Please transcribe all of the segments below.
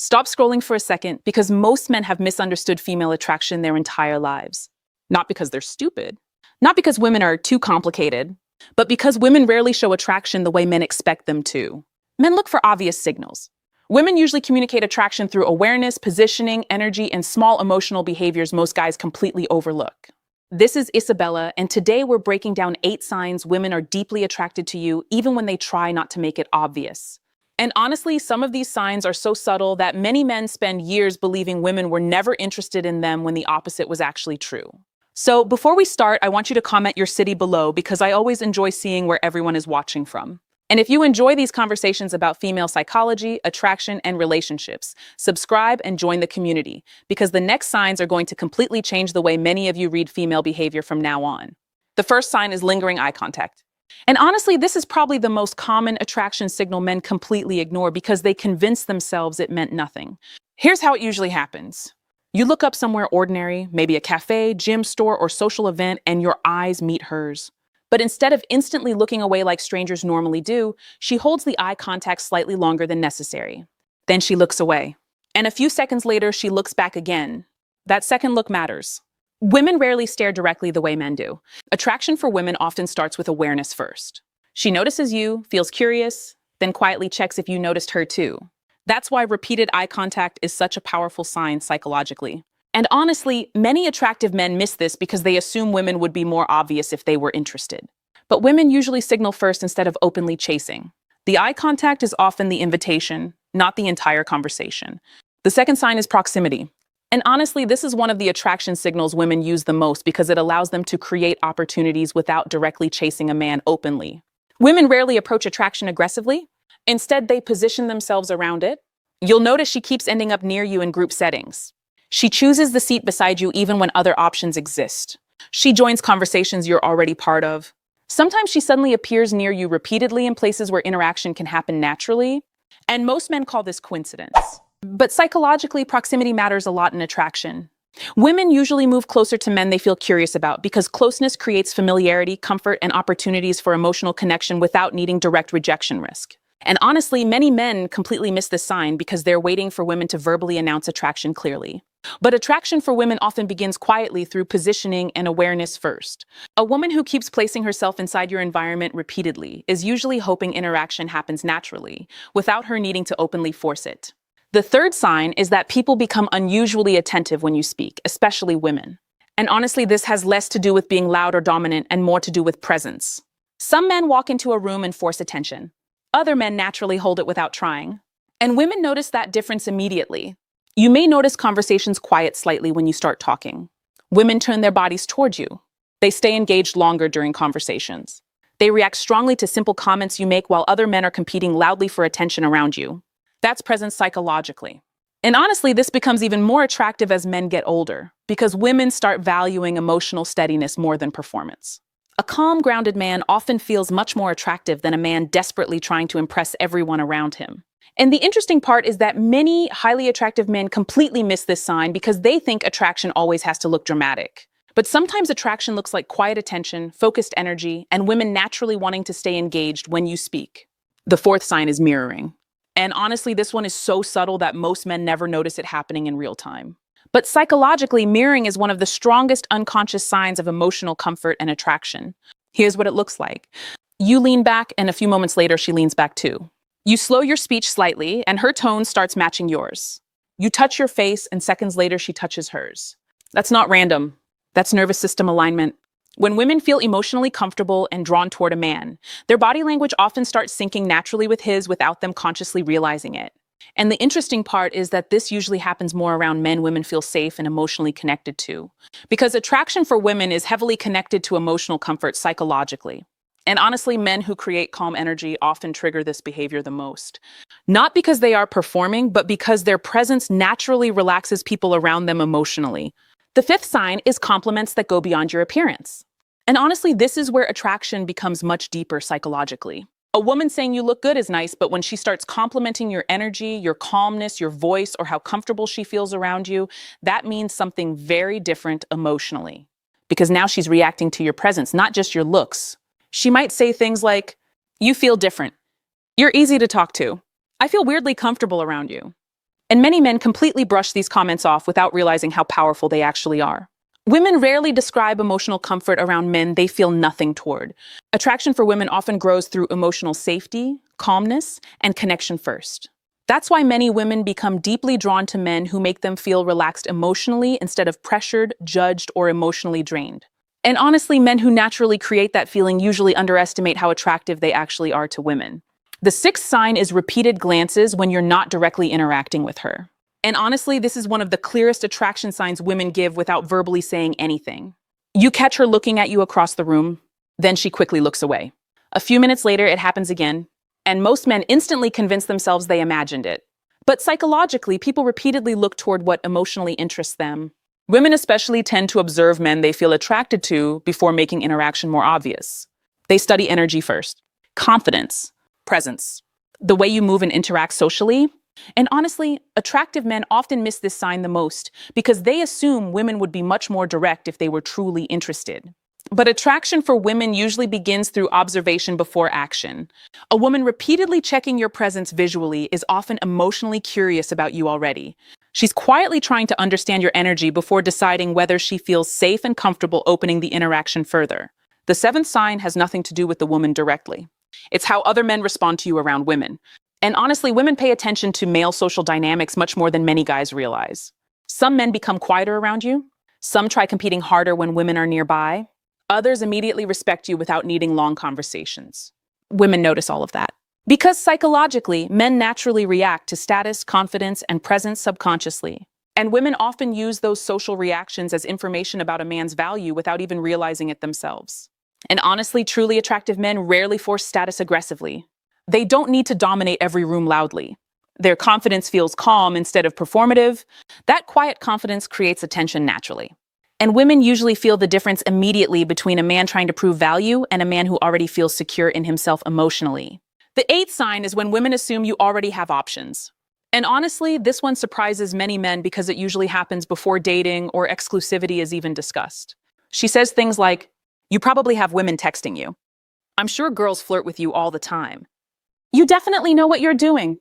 Stop scrolling for a second because most men have misunderstood female attraction their entire lives. Not because they're stupid, not because women are too complicated, but because women rarely show attraction the way men expect them to. Men look for obvious signals. Women usually communicate attraction through awareness, positioning, energy, and small emotional behaviors most guys completely overlook. This is Isabella, and today we're breaking down 8 signs women are deeply attracted to you even when they try not to make it obvious. And honestly, some of these signs are so subtle that many men spend years believing women were never interested in them when the opposite was actually true. So before we start, I want you to comment your city below because I always enjoy seeing where everyone is watching from. And if you enjoy these conversations about female psychology, attraction, and relationships, subscribe and join the community because the next signs are going to completely change the way many of you read female behavior from now on. The first sign is lingering eye contact. And honestly, this is probably the most common attraction signal men completely ignore because they convince themselves it meant nothing. Here's how it usually happens. You look up somewhere ordinary, maybe a cafe, gym, store, or social event, and your eyes meet hers. But instead of instantly looking away like strangers normally do, she holds the eye contact slightly longer than necessary. Then she looks away. And a few seconds later, she looks back again. That second look matters. Women rarely stare directly the way men do. Attraction for women often starts with awareness first. She notices you, feels curious, then quietly checks if you noticed her too. That's why repeated eye contact is such a powerful sign psychologically. And honestly, many attractive men miss this because they assume women would be more obvious if they were interested. But women usually signal first instead of openly chasing. The eye contact is often the invitation, not the entire conversation. The second sign is proximity. And honestly, this is one of the attraction signals women use the most because it allows them to create opportunities without directly chasing a man openly. Women rarely approach attraction aggressively. Instead, they position themselves around it. You'll notice she keeps ending up near you in group settings. She chooses the seat beside you even when other options exist. She joins conversations you're already part of. Sometimes she suddenly appears near you repeatedly in places where interaction can happen naturally. And most men call this coincidence. But psychologically, proximity matters a lot in attraction. Women usually move closer to men they feel curious about because closeness creates familiarity, comfort, and opportunities for emotional connection without needing direct rejection risk. And honestly, many men completely miss this sign because they're waiting for women to verbally announce attraction clearly. But attraction for women often begins quietly through positioning and awareness first. A woman who keeps placing herself inside your environment repeatedly is usually hoping interaction happens naturally, without her needing to openly force it. The third sign is that people become unusually attentive when you speak, especially women. And honestly, this has less to do with being loud or dominant and more to do with presence. Some men walk into a room and force attention. Other men naturally hold it without trying. And women notice that difference immediately. You may notice conversations quiet slightly when you start talking. Women turn their bodies towards you. They stay engaged longer during conversations. They react strongly to simple comments you make while other men are competing loudly for attention around you. That's presence psychologically. And honestly, this becomes even more attractive as men get older, because women start valuing emotional steadiness more than performance. A calm, grounded man often feels much more attractive than a man desperately trying to impress everyone around him. And the interesting part is that many highly attractive men completely miss this sign because they think attraction always has to look dramatic. But sometimes attraction looks like quiet attention, focused energy, and women naturally wanting to stay engaged when you speak. The fourth sign is mirroring. And honestly, this one is so subtle that most men never notice it happening in real time. But psychologically, mirroring is one of the strongest unconscious signs of emotional comfort and attraction. Here's what it looks like. You lean back, and a few moments later, she leans back too. You slow your speech slightly, and her tone starts matching yours. You touch your face, and seconds later, she touches hers. That's not random. That's nervous system alignment. When women feel emotionally comfortable and drawn toward a man, their body language often starts syncing naturally with his without them consciously realizing it. And the interesting part is that this usually happens more around men women feel safe and emotionally connected to, because attraction for women is heavily connected to emotional comfort psychologically. And honestly, men who create calm energy often trigger this behavior the most. Not because they are performing, but because their presence naturally relaxes people around them emotionally. The fifth sign is compliments that go beyond your appearance. And honestly, this is where attraction becomes much deeper psychologically. A woman saying you look good is nice, but when she starts complimenting your energy, your calmness, your voice, or how comfortable she feels around you, that means something very different emotionally. Because now she's reacting to your presence, not just your looks. She might say things like, "You feel different. You're easy to talk to. I feel weirdly comfortable around you." And many men completely brush these comments off without realizing how powerful they actually are. Women rarely describe emotional comfort around men they feel nothing toward. Attraction for women often grows through emotional safety, calmness, and connection first. That's why many women become deeply drawn to men who make them feel relaxed emotionally instead of pressured, judged, or emotionally drained. And honestly, men who naturally create that feeling usually underestimate how attractive they actually are to women. The sixth sign is repeated glances when you're not directly interacting with her. And honestly, this is one of the clearest attraction signs women give without verbally saying anything. You catch her looking at you across the room, then she quickly looks away. A few minutes later, it happens again, and most men instantly convince themselves they imagined it. But psychologically, people repeatedly look toward what emotionally interests them. Women especially tend to observe men they feel attracted to before making interaction more obvious. They study energy first, confidence, presence, the way you move and interact socially. And honestly, attractive men often miss this sign the most because they assume women would be much more direct if they were truly interested. But attraction for women usually begins through observation before action. A woman repeatedly checking your presence visually is often emotionally curious about you already. She's quietly trying to understand your energy before deciding whether she feels safe and comfortable opening the interaction further. The seventh sign has nothing to do with the woman directly. It's how other men respond to you around women. And honestly, women pay attention to male social dynamics much more than many guys realize. Some men become quieter around you. Some try competing harder when women are nearby. Others immediately respect you without needing long conversations. Women notice all of that. Because psychologically, men naturally react to status, confidence, and presence subconsciously. And women often use those social reactions as information about a man's value without even realizing it themselves. And honestly, truly attractive men rarely force status aggressively. They don't need to dominate every room loudly. Their confidence feels calm instead of performative. That quiet confidence creates attention naturally. And women usually feel the difference immediately between a man trying to prove value and a man who already feels secure in himself emotionally. The eighth sign is when women assume you already have options. And honestly, this one surprises many men because it usually happens before dating or exclusivity is even discussed. She says things like, "You probably have women texting you. I'm sure girls flirt with you all the time. You definitely know what you're doing."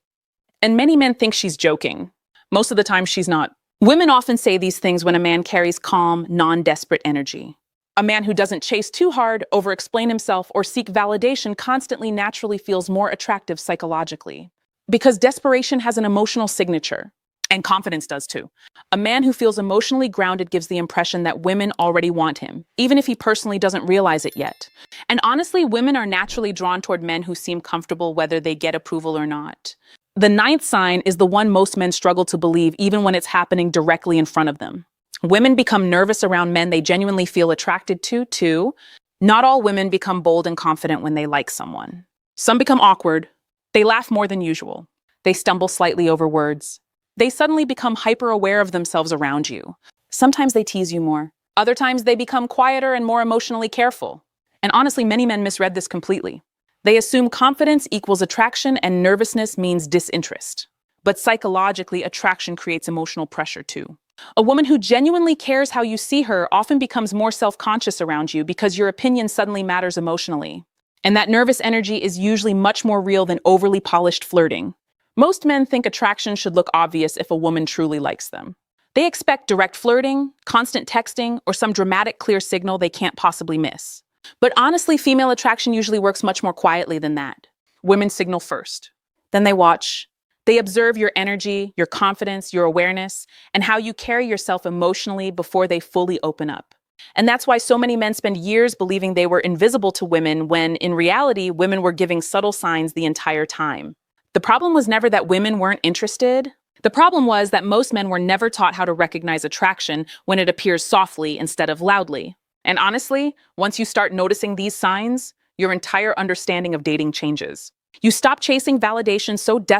And many men think she's joking. Most of the time, she's not. Women often say these things when a man carries calm, non-desperate energy. A man who doesn't chase too hard, over-explain himself, or seek validation constantly naturally feels more attractive psychologically. Because desperation has an emotional signature, and confidence does too. A man who feels emotionally grounded gives the impression that women already want him, even if he personally doesn't realize it yet. And honestly, women are naturally drawn toward men who seem comfortable whether they get approval or not. The ninth sign is the one most men struggle to believe even when it's happening directly in front of them. Women become nervous around men they genuinely feel attracted to, too. Not all women become bold and confident when they like someone. Some become awkward. They laugh more than usual. They stumble slightly over words. They suddenly become hyper-aware of themselves around you. Sometimes they tease you more. Other times they become quieter and more emotionally careful. And honestly, many men misread this completely. They assume confidence equals attraction and nervousness means disinterest. But psychologically, attraction creates emotional pressure too. A woman who genuinely cares how you see her often becomes more self-conscious around you because your opinion suddenly matters emotionally. And that nervous energy is usually much more real than overly polished flirting. Most men think attraction should look obvious if a woman truly likes them. They expect direct flirting, constant texting, or some dramatic clear signal they can't possibly miss. But honestly, female attraction usually works much more quietly than that. Women signal first. Then they watch. They observe your energy, your confidence, your awareness, and how you carry yourself emotionally before they fully open up. And that's why so many men spend years believing they were invisible to women when, in reality, women were giving subtle signs the entire time. The problem was never that women weren't interested. The problem was that most men were never taught how to recognize attraction when it appears softly instead of loudly. And honestly, once you start noticing these signs, your entire understanding of dating changes. You stop chasing validation so desperately